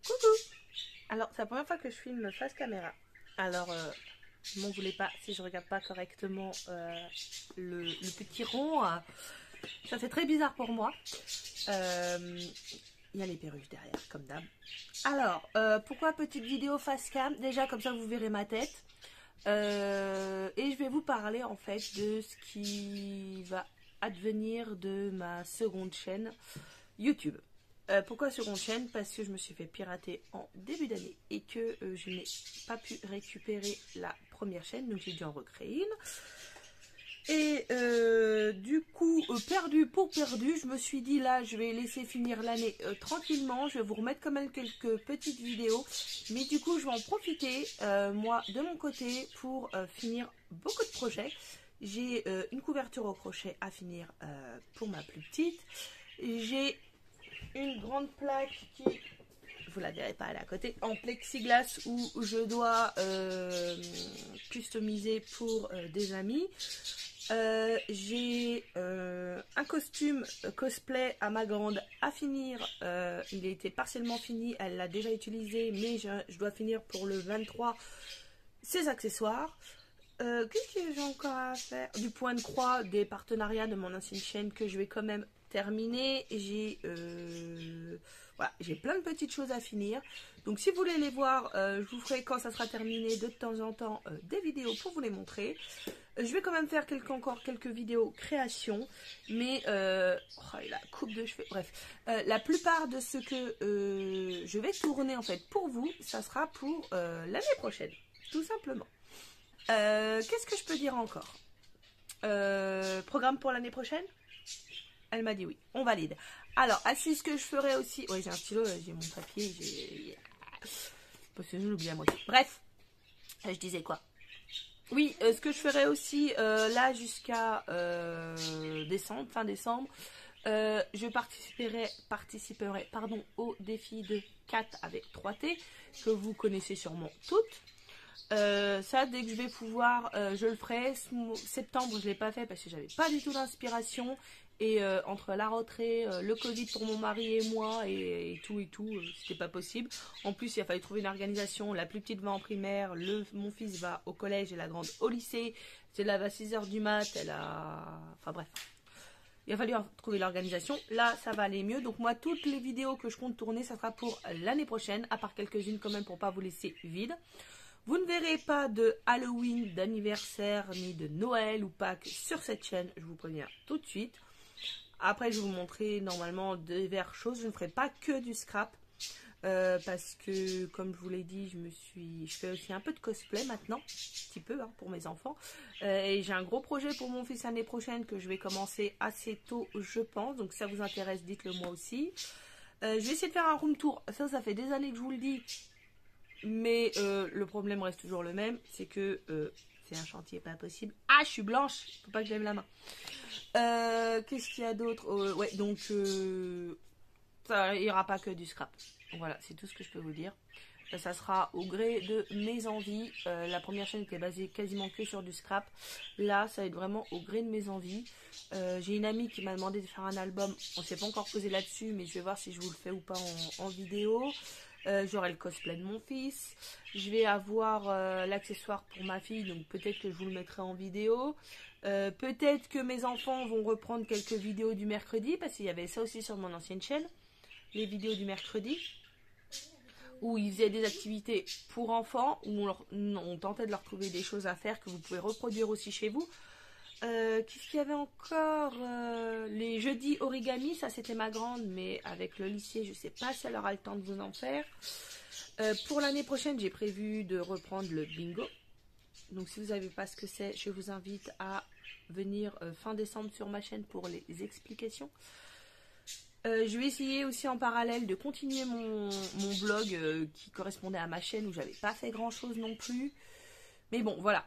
Coucou. Alors, c'est la première fois que je filme face caméra. Alors, ne m'en voulez pas si je regarde pas correctement le petit rond. Ça fait très bizarre pour moi. Il y a les perruches derrière, comme d'hab. Alors, pourquoi petite vidéo face cam? Déjà, comme ça, vous verrez ma tête. Et je vais vous parler, en fait, de ce qui va advenir de ma seconde chaîne YouTube. Pourquoi seconde chaîne? Parce que je me suis fait pirater en début d'année et que je n'ai pas pu récupérer la première chaîne, donc j'ai dû en recréer une. Et du coup, perdu pour perdu, je me suis dit là, je vais laisser finir l'année tranquillement. Je vais vous remettre quand même quelques petites vidéos. Mais du coup, je vais en profiter, moi, de mon côté, pour finir beaucoup de projets. J'ai une couverture au crochet à finir pour ma plus petite. J'ai une grande plaque qui, vous la verrez pas, elle est à côté, en plexiglas où je dois customiser pour des amis. J'ai un costume cosplay à ma grande à finir. Il a été partiellement fini, elle l'a déjà utilisé, mais je dois finir pour le 23 ses accessoires. Qu'est-ce que j'ai encore à faire? Du point de croix, des partenariats de mon ancienne chaîne que je vais quand même terminer. J'ai voilà, j'ai plein de petites choses à finir. Donc si vous voulez les voir, je vous ferai quand ça sera terminé de temps en temps des vidéos pour vous les montrer. Je vais quand même faire encore quelques vidéos création, mais oh, et la coupe de cheveux, bref, la plupart de ce que je vais tourner en fait pour vous, ça sera pour l'année prochaine, tout simplement. Qu'est-ce que je peux dire encore? Programme pour l'année prochaine? Elle m'a dit oui, on valide. Alors, ce que je ferai aussi... Oui, j'ai un stylo, j'ai mon papier, j'ai... Parce que je l'oublie à moitié. Bref, je disais quoi? Oui, ce que je ferai aussi, là, jusqu'à décembre, fin décembre, je participerai au défi de 4 avec 3T, que vous connaissez sûrement toutes. Ça, dès que je vais pouvoir, je le ferai. Septembre, je ne l'ai pas fait parce que j'avais pas du tout d'inspiration. Et entre la rentrée, le Covid pour mon mari et moi, et tout, c'était pas possible. En plus, il a fallu trouver une organisation. La plus petite va en primaire, mon fils va au collège et la grande au lycée. C'est là, à 6h du mat, elle a... Enfin bref. Il a fallu trouver l'organisation. Là, ça va aller mieux. Donc moi, toutes les vidéos que je compte tourner, ça sera pour l'année prochaine, à part quelques-unes quand même pour pas vous laisser vide. Vous ne verrez pas de Halloween, d'anniversaire, ni de Noël ou Pâques sur cette chaîne, je vous préviens tout de suite. Après, je vais vous montrer normalement divers choses. Je ne ferai pas que du scrap. Parce que, comme je vous l'ai dit, je fais aussi un peu de cosplay maintenant. Un petit peu, hein, pour mes enfants. Et j'ai un gros projet pour mon fils l'année prochaine que je vais commencer assez tôt, je pense. Donc, si ça vous intéresse, dites-le moi aussi. Je vais essayer de faire un room tour. Ça fait des années que je vous le dis. Mais le problème reste toujours le même, c'est que c'est un chantier pas possible. Ah, je suis blanche, faut pas que je lève la main. Qu'est-ce qu'il y a d'autre? Ouais, donc ça, il n'y aura pas que du scrap. Voilà, c'est tout ce que je peux vous dire. Ça sera au gré de mes envies. La première chaîne était basée quasiment que sur du scrap. Là, ça va être vraiment au gré de mes envies. J'ai une amie qui m'a demandé de faire un album. On ne s'est pas encore posé là-dessus, mais je vais voir si je vous le fais ou pas en vidéo. J'aurai le cosplay de mon fils. Je vais avoir l'accessoire pour ma fille, donc peut-être que je vous le mettrai en vidéo. Peut-être que mes enfants vont reprendre quelques vidéos du mercredi, parce qu'il y avait ça aussi sur mon ancienne chaîne. Les vidéos du mercredi, où ils faisaient des activités pour enfants, où on tentait de leur trouver des choses à faire que vous pouvez reproduire aussi chez vous. Qu'est-ce qu'il y avait encore? Les jeudis origami, ça c'était ma grande, mais avec le lycée, je sais pas si elle aura le temps de vous en faire. Pour l'année prochaine, j'ai prévu de reprendre le bingo. Donc si vous savez pas ce que c'est, je vous invite à venir fin décembre sur ma chaîne pour les explications. Je vais essayer aussi en parallèle de continuer mon blog qui correspondait à ma chaîne où j'avais pas fait grand chose non plus. Mais bon, voilà.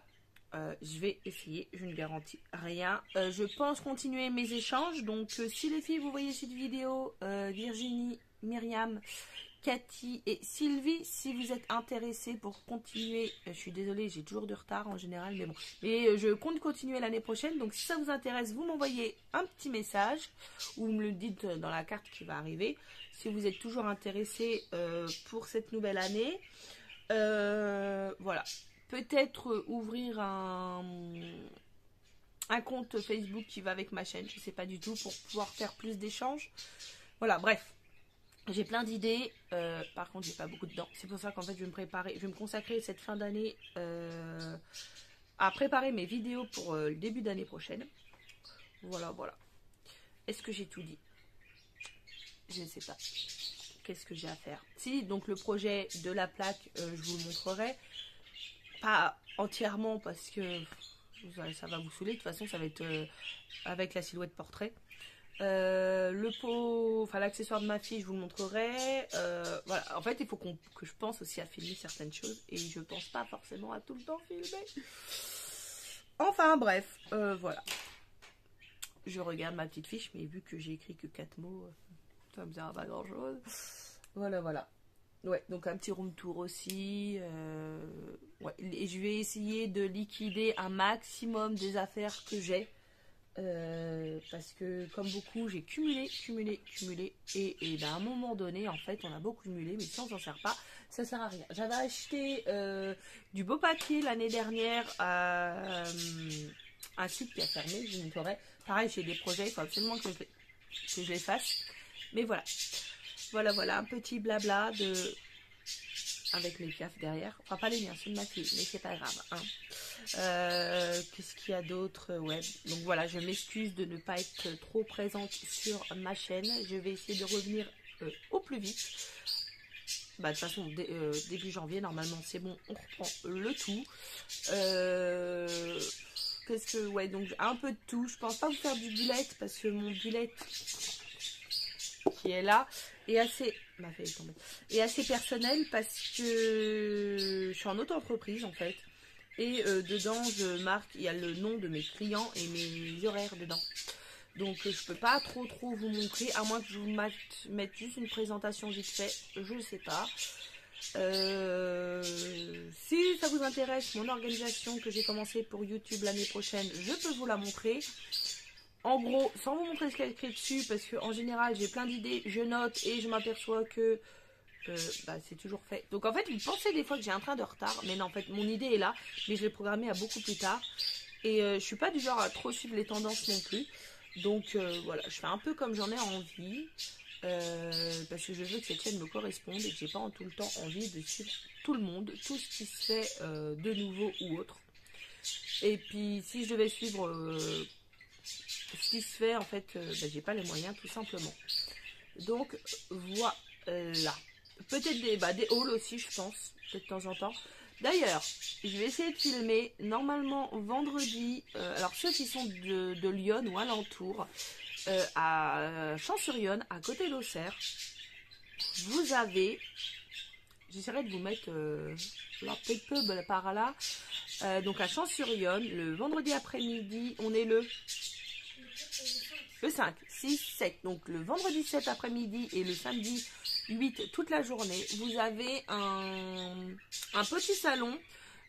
Je vais essayer, je ne garantis rien. Je pense continuer mes échanges. Donc si les filles, vous voyez cette vidéo, Virginie, Myriam, Cathy et Sylvie, si vous êtes intéressés pour continuer, je suis désolée, j'ai toujours du retard en général, mais bon, mais je compte continuer l'année prochaine, donc si ça vous intéresse, vous m'envoyez un petit message, ou vous me le dites dans la carte qui va arriver, si vous êtes toujours intéressés pour cette nouvelle année. Voilà, peut-être ouvrir un compte Facebook qui va avec ma chaîne, je sais pas du tout, pour pouvoir faire plus d'échanges. Voilà, bref. J'ai plein d'idées, par contre j'ai pas beaucoup de dents. C'est pour ça qu'en fait je vais me consacrer cette fin d'année à préparer mes vidéos pour le début d'année prochaine. Voilà, voilà. Est-ce que j'ai tout dit? Je ne sais pas. Qu'est-ce que j'ai à faire? Si, donc le projet de la plaque, je vous le montrerai. Pas entièrement parce que ça va vous saouler. De toute façon ça va être avec la silhouette portrait. Le pot, enfin l'accessoire de ma fille, je vous le montrerai. Voilà, en fait, il faut que je pense aussi à filmer certaines choses et je pense pas forcément à tout le temps filmer. Enfin, bref, voilà. Je regarde ma petite fiche, mais vu que j'ai écrit que 4 mots, ça me sert à pas grand chose. Voilà, voilà. Ouais, donc un petit room tour aussi. Ouais, et je vais essayer de liquider un maximum des affaires que j'ai. Parce que comme beaucoup j'ai cumulé et ben, à un moment donné en fait on a beaucoup cumulé mais si on s'en sert pas ça sert à rien. J'avais acheté du beau papier l'année dernière à un site qui a fermé, je vous montrerai. Pareil, j'ai des projets, il faut absolument que je les fasse, mais voilà, voilà un petit blabla de avec les piafs derrière, enfin pas les miens, ceux de ma fille, mais c'est pas grave hein. Qu'est-ce qu'il y a d'autre? Ouais, donc voilà, je m'excuse de ne pas être trop présente sur ma chaîne. Je vais essayer de revenir au plus vite. Bah, de toute façon, début janvier, normalement, c'est bon, on reprend le tout. Qu'est-ce que... Ouais, donc un peu de tout. Je pense pas vous faire du bullet, parce que mon bullet qui est là est assez... est assez personnel, parce que je suis en auto-entreprise, en fait. Et dedans, je marque, il y a le nom de mes clients et mes horaires dedans. Donc, je peux pas trop vous montrer, à moins que je vous mette juste une présentation vite fait. Je ne sais pas. Si ça vous intéresse, mon organisation que j'ai commencé pour YouTube l'année prochaine, je peux vous la montrer. En gros, sans vous montrer ce qu'il y a écrit dessus, parce qu'en général, j'ai plein d'idées, je note et je m'aperçois que... bah, c'est toujours fait. Donc en fait, vous pensez des fois que j'ai un train de retard, mais non, en fait, mon idée est là, mais je l'ai programmée à beaucoup plus tard. Et je suis pas du genre à trop suivre les tendances non plus. Donc voilà, je fais un peu comme j'en ai envie, parce que je veux que cette chaîne me corresponde et que j'ai pas tout le temps envie de suivre tout le monde, tout ce qui se fait de nouveau ou autre. Et puis si je devais suivre ce qui se fait, en fait, bah, j'ai pas les moyens tout simplement. Donc voilà. Peut-être des hauls aussi, je pense, de temps en temps. D'ailleurs, je vais essayer de filmer, normalement, vendredi, alors ceux qui sont de Lyon ou alentour, à Champs-sur-Yonne, à côté d'Auxerre, vous avez, j'essaierai de vous mettre leur petite pub par là, donc à Champs-sur-Yonne, le vendredi après-midi, on est le 5, 6, 7, donc le vendredi 7 après-midi et le samedi 8 toute la journée, vous avez un petit salon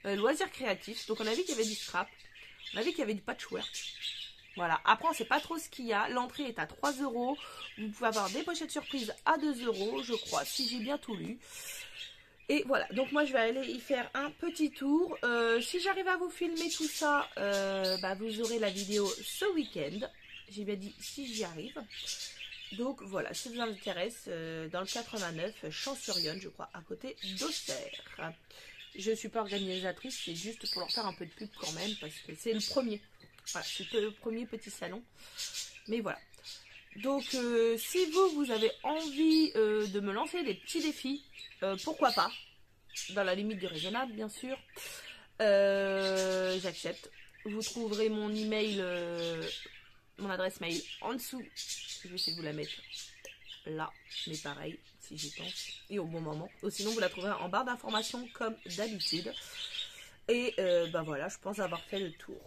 loisirs créatifs. Donc on a vu qu'il y avait du scrap, on a vu qu'il y avait du patchwork. Voilà, après on sait pas trop ce qu'il y a. L'entrée est à 3 €. Vous pouvez avoir des pochettes surprises à 2 €, je crois, si j'ai bien tout lu. Et voilà, donc moi je vais aller y faire un petit tour. Si j'arrive à vous filmer tout ça, bah, vous aurez la vidéo ce week-end. J'ai bien dit si j'y arrive. Donc voilà, si vous intéresse, dans le 89, Champs-sur-Yonne, je crois, à côté d'Auxerre. Je ne suis pas organisatrice, c'est juste pour leur faire un peu de pub quand même, parce que c'est le premier. Voilà, c'est le premier petit salon. Mais voilà. Donc, si vous avez envie de me lancer des petits défis, pourquoi pas, dans la limite du raisonnable, bien sûr, j'accepte. Vous trouverez mon email, mon adresse mail en dessous. Je vais essayer de vous la mettre là, mais pareil, si j'y pense, et au bon moment. Ou sinon, vous la trouverez en barre d'informations comme d'habitude. Et ben voilà, je pense avoir fait le tour.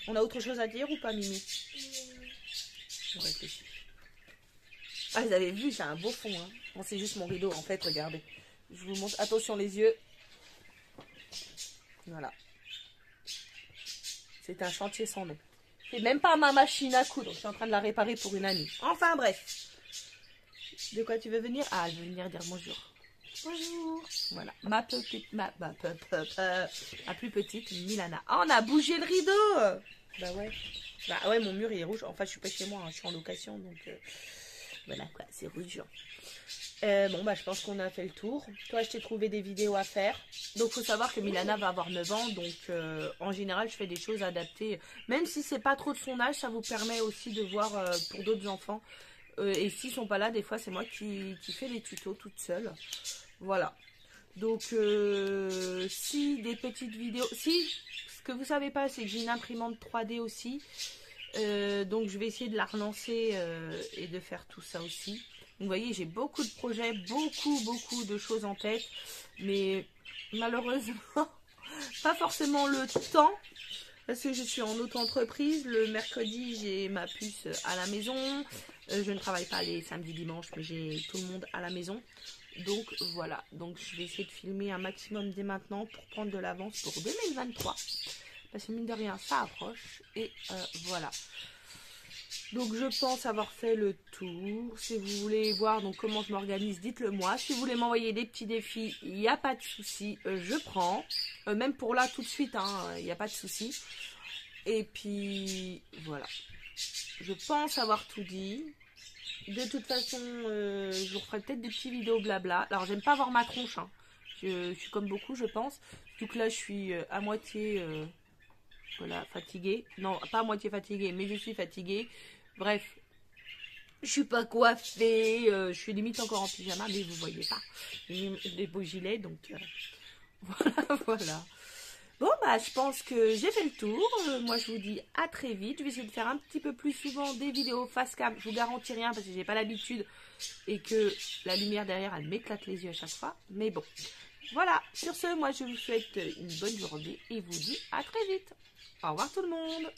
On a autre chose à dire ou pas, Mimi? Je réfléchis. Ah, vous avez vu, j'ai un beau fond. Hein. Bon, c'est juste mon rideau, en fait, regardez. Je vous montre. Attention les yeux. Voilà. C'est un chantier sans nom. C'est même pas ma machine à coudre. Je suis en train de la réparer pour une amie. Enfin, bref. De quoi tu veux venir? Ah, elle veut venir dire bonjour. Bonjour. Voilà. Ma plus petite, Milana. Ah, on a bougé le rideau. Bah ouais. Bah ouais, mon mur il est rouge. Enfin, je suis pas chez moi, hein. Je suis en location, donc voilà quoi, c'est rouge. Bon bah je pense qu'on a fait le tour. Toi, je t'ai trouvé des vidéos à faire. Donc faut savoir que Milana va avoir 9 ans, donc en général je fais des choses adaptées. Même si c'est pas trop de son âge, ça vous permet aussi de voir pour d'autres enfants. Et s'ils sont pas là, des fois c'est moi qui fais les tutos toute seule. Voilà. Donc si des petites vidéos. Si ce que vous savez pas, c'est que j'ai une imprimante 3D aussi. Donc je vais essayer de la relancer et de faire tout ça aussi. Vous voyez, j'ai beaucoup de projets, beaucoup de choses en tête, mais malheureusement, pas forcément le temps, parce que je suis en auto-entreprise. Le mercredi, j'ai ma puce à la maison. Je ne travaille pas les samedis, dimanches, mais j'ai tout le monde à la maison. Donc voilà, donc je vais essayer de filmer un maximum dès maintenant pour prendre de l'avance pour 2023. Parce que mine de rien, ça approche. Et voilà. Donc je pense avoir fait le tour. Si vous voulez voir donc comment je m'organise, dites-le moi. Si vous voulez m'envoyer des petits défis, il n'y a pas de souci, je prends. Même pour là tout de suite, il n'y a pas de souci. Et puis voilà. Je pense avoir tout dit. De toute façon, je vous ferai peut-être des petites vidéos blabla. Alors j'aime pas voir ma tronche. Hein. Je suis comme beaucoup, je pense. Donc là, je suis à moitié... voilà, fatiguée. Non, pas à moitié fatiguée, mais je suis fatiguée. Bref, je suis pas coiffée. Je suis limite encore en pyjama, mais vous voyez pas. J'ai des beaux gilets, donc voilà. Bon, bah, je pense que j'ai fait le tour. Moi, je vous dis à très vite. Je vais essayer de faire un petit peu plus souvent des vidéos face cam. Je vous garantis rien parce que j'ai pas l'habitude et que la lumière derrière, elle m'éclate les yeux à chaque fois. Mais bon, voilà. Sur ce, moi, je vous souhaite une bonne journée et vous dis à très vite. Au revoir tout le monde.